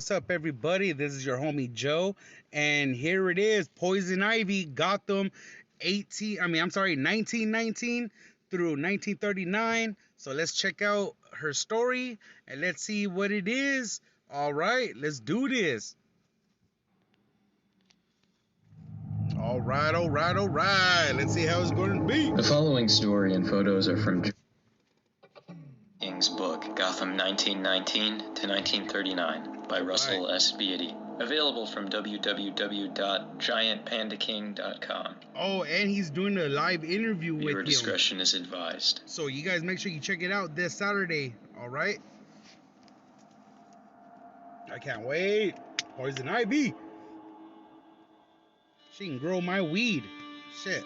what's up, everybody? This is your homie Joe, and here it is, Poison Ivy, Gotham, 1919 through 1939. So let's check out her story and let's see what it is. All right, let's do this. All right. Let's see how it's going to be. The following story and photos are from King's book, Gotham 1919 to 1939, by Russell S. Beatty. Available from www.giantpandaking.com. Oh, and he's doing a live interview with Your him. discretion is advised. So you guys make sure you check it out this Saturday. All right. I can't wait. Poison Ivy. She can grow my weed. Shit.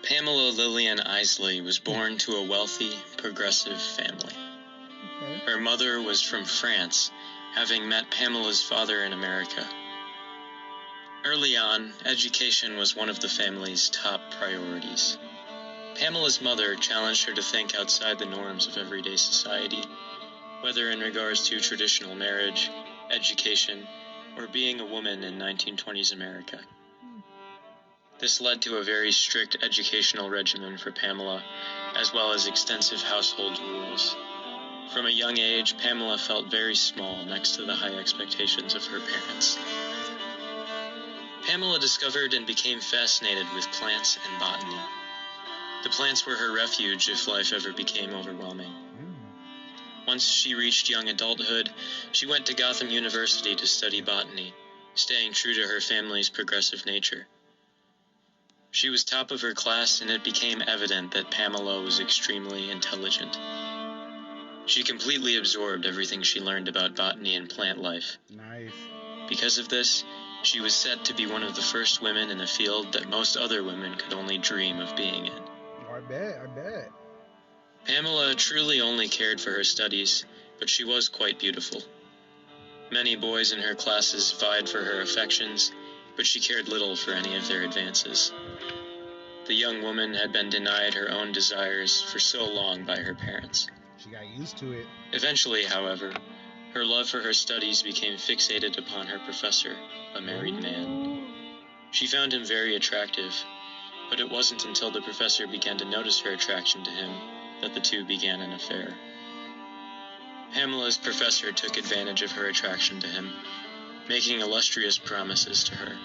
Pamela Lillian Isley was born to a wealthy, progressive family. Her mother was from France, having met Pamela's father in America. Early on, education was one of the family's top priorities. Pamela's mother challenged her to think outside the norms of everyday society, whether in regards to traditional marriage, education, or being a woman in 1920s America. This led to a very strict educational regimen for Pamela, as well as extensive household rules. From a young age, Pamela felt very small next to the high expectations of her parents. Pamela discovered and became fascinated with plants and botany. The plants were her refuge if life ever became overwhelming. Once she reached young adulthood, she went to Gotham University to study botany, staying true to her family's progressive nature. She was top of her class, and it became evident that Pamela was extremely intelligent. She completely absorbed everything she learned about botany and plant life. Nice. Because of this, she was set to be one of the first women in a field that most other women could only dream of being in. I bet. Pamela truly only cared for her studies, but she was quite beautiful. Many boys in her classes vied for her affections, but she cared little for any of their advances. The young woman had been denied her own desires for so long by her parents. She got used to it. Eventually, however, her love for her studies became fixated upon her professor, a married man. She found him very attractive, but it wasn't until the professor began to notice her attraction to him that the two began an affair. Pamela's professor took advantage of her attraction to him, making illustrious promises to her.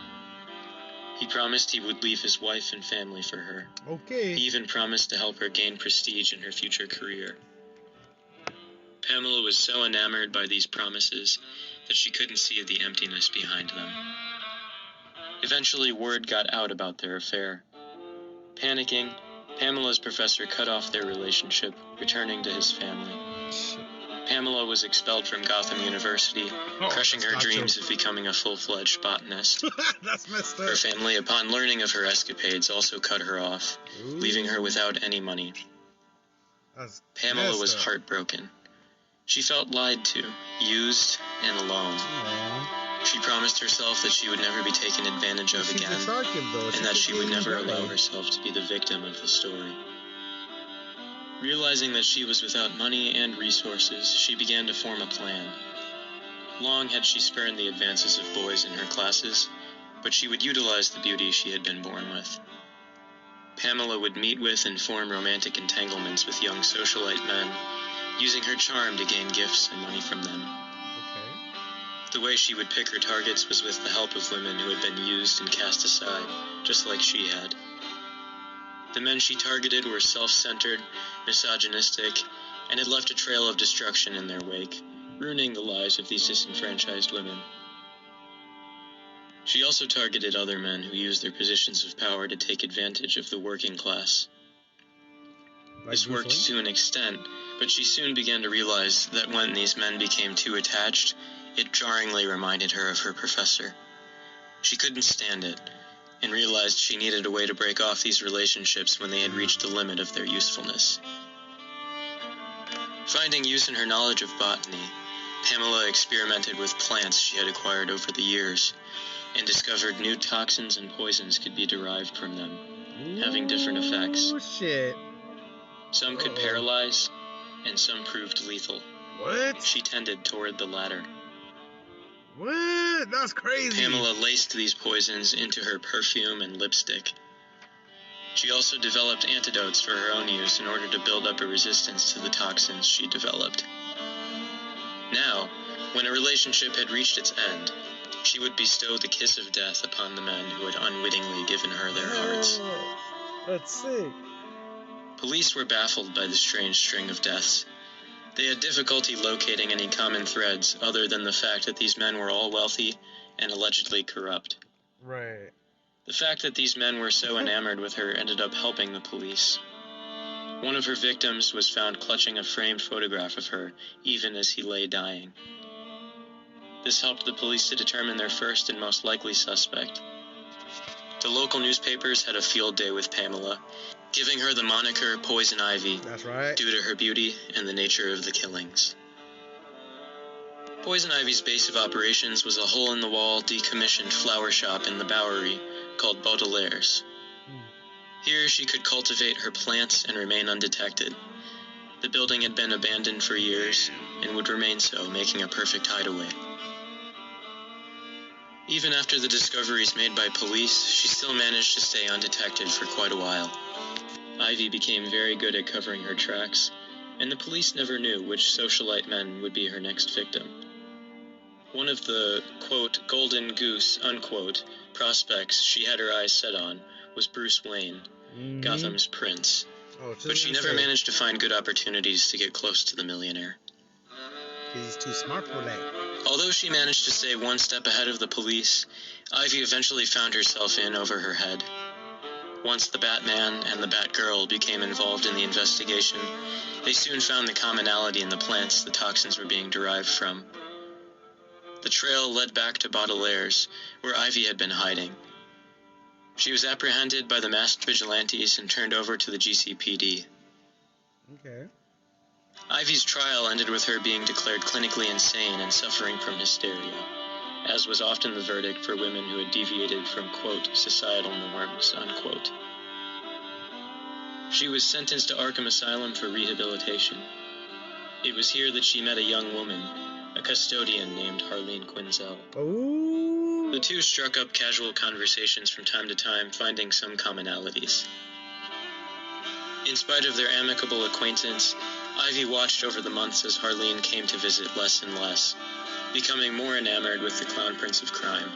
He promised he would leave his wife and family for her. Okay. He even promised to help her gain prestige in her future career. Pamela was so enamored by these promises that she couldn't see the emptiness behind them. Eventually, word got out about their affair. Panicking, Pamela's professor cut off their relationship, returning to his family. Pamela was expelled from Gotham University, crushing her dreams of becoming a full-fledged botanist. That's messed up. Her family, upon learning of her escapades, also cut her off, leaving her without any money. Pamela was heartbroken. She felt lied to, used, and alone. She promised herself that she would never be taken advantage of again, and that she would never allow herself to be the victim of the story. Realizing that she was without money and resources, she began to form a plan. Long had she spurned the advances of boys in her classes, but she would utilize the beauty she had been born with. Pamela would meet with and form romantic entanglements with young socialite men, using her charm to gain gifts and money from them. The way she would pick her targets was with the help of women who had been used and cast aside, just like she had. The men she targeted were self-centered, misogynistic, and had left a trail of destruction in their wake, ruining the lives of these disenfranchised women. She also targeted other men who used their positions of power to take advantage of the working class. This worked to an extent, but she soon began to realize that when these men became too attached, it jarringly reminded her of her professor. She couldn't stand it, and realized she needed a way to break off these relationships when they had reached the limit of their usefulness. Finding use in her knowledge of botany, Pamela experimented with plants she had acquired over the years, and discovered new toxins and poisons could be derived from them, having different effects. Oh, shit. Some could paralyze, and some proved lethal. What? She tended toward the latter. What? That's crazy. Pamela laced these poisons into her perfume and lipstick. She also developed antidotes for her own use in order to build up a resistance to the toxins she developed. Now, when a relationship had reached its end, she would bestow the kiss of death upon the men who had unwittingly given her their hearts. That's sick. Police were baffled by the strange string of deaths. They had difficulty locating any common threads other than the fact that these men were all wealthy and allegedly corrupt. Right. The fact that these men were so enamored with her ended up helping the police. One of her victims was found clutching a framed photograph of her, even as he lay dying. This helped the police to determine their first and most likely suspect. The local newspapers had a field day with Pamela, giving her the moniker Poison Ivy. That's right. Due to her beauty and the nature of the killings. Poison Ivy's base of operations was a hole-in-the-wall, decommissioned flower shop in the Bowery called Baudelaire's. Here she could cultivate her plants and remain undetected. The building had been abandoned for years and would remain so, making a perfect hideaway. Even after the discoveries made by police, she still managed to stay undetected for quite a while. Ivy became very good at covering her tracks, and the police never knew which socialite men would be her next victim. One of the, quote, golden goose, unquote, prospects she had her eyes set on was Bruce Wayne, Gotham's prince. But she never managed to find good opportunities to get close to the millionaire. He's too smart for that. Although she managed to stay one step ahead of the police, Ivy eventually found herself in over her head. Once the Batman and the Batgirl became involved in the investigation, they soon found the commonality in the plants the toxins were being derived from. The trail led back to Baudelaire's, where Ivy had been hiding. She was apprehended by the masked vigilantes and turned over to the GCPD. Okay. Ivy's trial ended with her being declared clinically insane and suffering from hysteria, as was often the verdict for women who had deviated from, quote, societal norms, unquote. She was sentenced to Arkham Asylum for rehabilitation. It was here that she met a young woman, a custodian named Harleen Quinzel. Ooh. The two struck up casual conversations from time to time, finding some commonalities. In spite of their amicable acquaintance, Ivy watched over the months as Harleen came to visit less and less, becoming more enamored with the Clown Prince of Crime.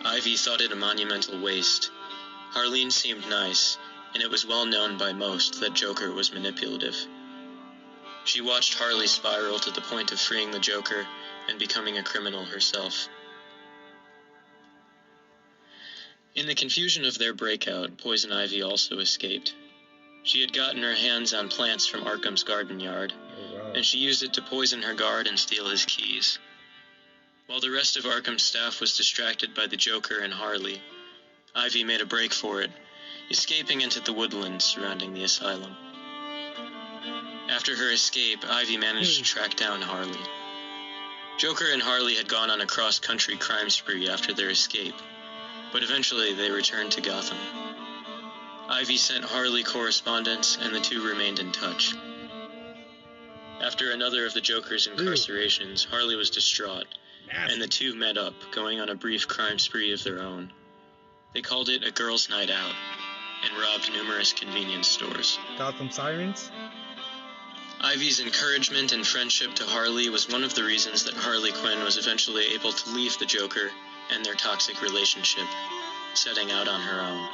Ivy thought it a monumental waste. Harleen seemed nice, and it was well known by most that Joker was manipulative. She watched Harley spiral to the point of freeing the Joker and becoming a criminal herself. In the confusion of their breakout, Poison Ivy also escaped. She had gotten her hands on plants from Arkham's garden yard, and she used it to poison her guard and steal his keys. While the rest of Arkham's staff was distracted by the Joker and Harley, Ivy made a break for it, escaping into the woodlands surrounding the asylum. After her escape, Ivy managed to track down Harley. Joker and Harley had gone on a cross-country crime spree after their escape, but eventually they returned to Gotham. Ivy sent Harley correspondence, and the two remained in touch. After another of the Joker's incarcerations, Harley was distraught, and the two met up, going on a brief crime spree of their own. They called it a girls' night out, and robbed numerous convenience stores. Gotham Sirens? Ivy's encouragement and friendship to Harley was one of the reasons that Harley Quinn was eventually able to leave the Joker and their toxic relationship, setting out on her own.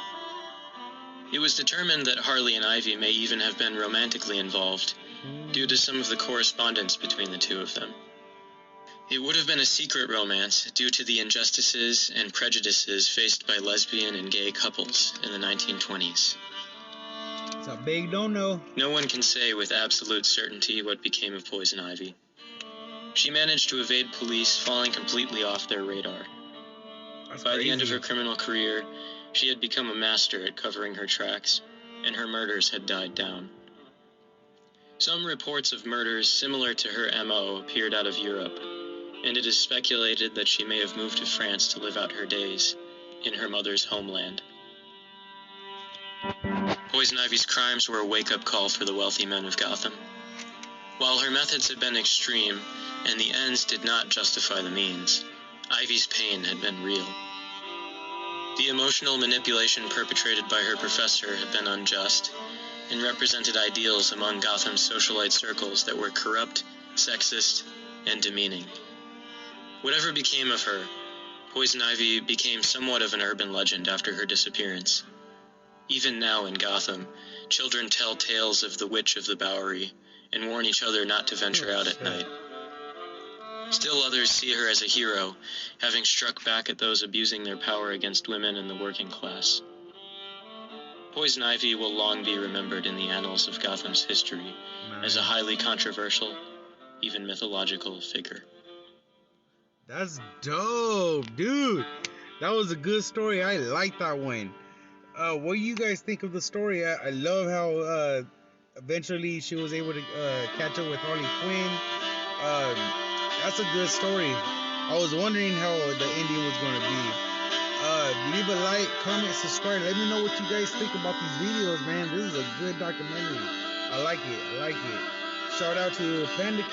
It was determined that Harley and Ivy may even have been romantically involved, due to some of the correspondence between the two of them. It would have been a secret romance due to the injustices and prejudices faced by lesbian and gay couples in the 1920s. It's a big don't-know. No one can say with absolute certainty what became of Poison Ivy. She managed to evade police, falling completely off their radar. By the end of her criminal career, she had become a master at covering her tracks, and her murders had died down. Some reports of murders similar to her MO appeared out of Europe, and it is speculated that she may have moved to France to live out her days in her mother's homeland. Poison Ivy's crimes were a wake-up call for the wealthy men of Gotham. While her methods had been extreme, and the ends did not justify the means, Ivy's pain had been real. The emotional manipulation perpetrated by her professor had been unjust, and represented ideals among Gotham's socialite circles that were corrupt, sexist, and demeaning. Whatever became of her, Poison Ivy became somewhat of an urban legend after her disappearance. Even now in Gotham, children tell tales of the Witch of the Bowery and warn each other not to venture out at night. Still others see her as a hero, having struck back at those abusing their power against women and the working class. Poison Ivy will long be remembered in the annals of Gotham's history as a highly controversial, even mythological figure. That's dope, dude. That was a good story. I like that one. What do you guys think of the story? I love how eventually she was able to catch up with Harley Quinn. That's a good story. I was wondering how the ending was going to be. Leave a like, comment, subscribe. Let me know what you guys think about these videos, man. This is a good documentary. I like it. Shout out to Panda King.